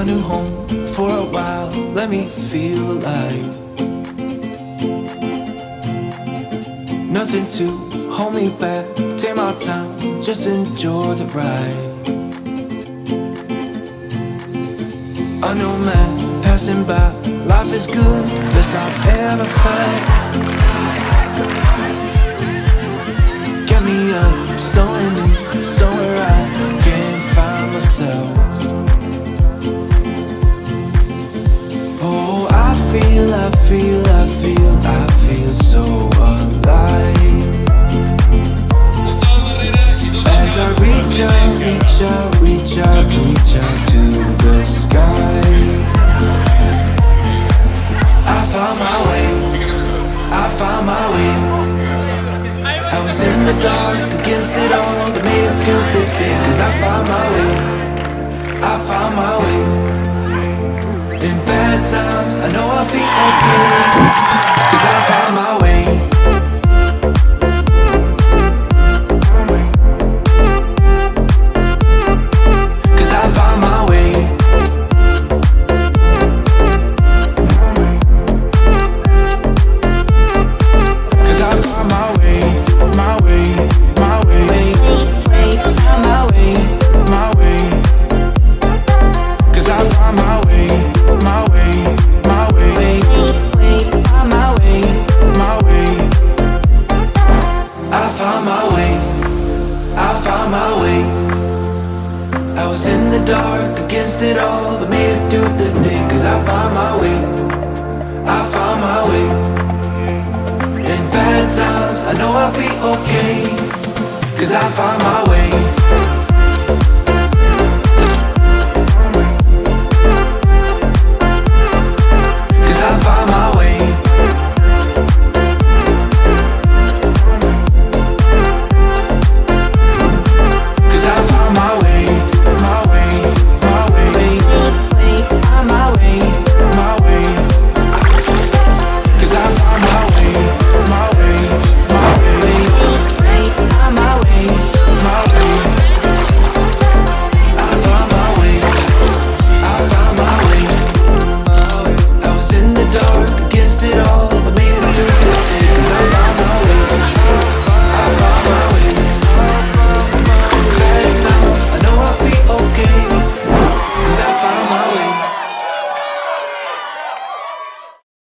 a new home for a while, let me feel alive. Nothing to hold me back, take my time, just enjoy the ride. A new man passing by, life is good, best I've ever felt. Get me up, somewhere new, somewhere I can't find myself. Oh, I feel so alive. As I reach out to the sky. I found my way. I was in the dark against it all, but made it through the day. Cause I found my way. In bad times, I know I'll be okay. Cause I found my way. Cause I found my way. Cause I found my way. My way. My way. My way. My way. Cause I found my way. My way. My way. My way. My way. I found my way. I found my way. I was in the dark against it all, but made it through the day. Cause I found my way. I found my way. In bad times, I know I'll be okay. Cause I found my way.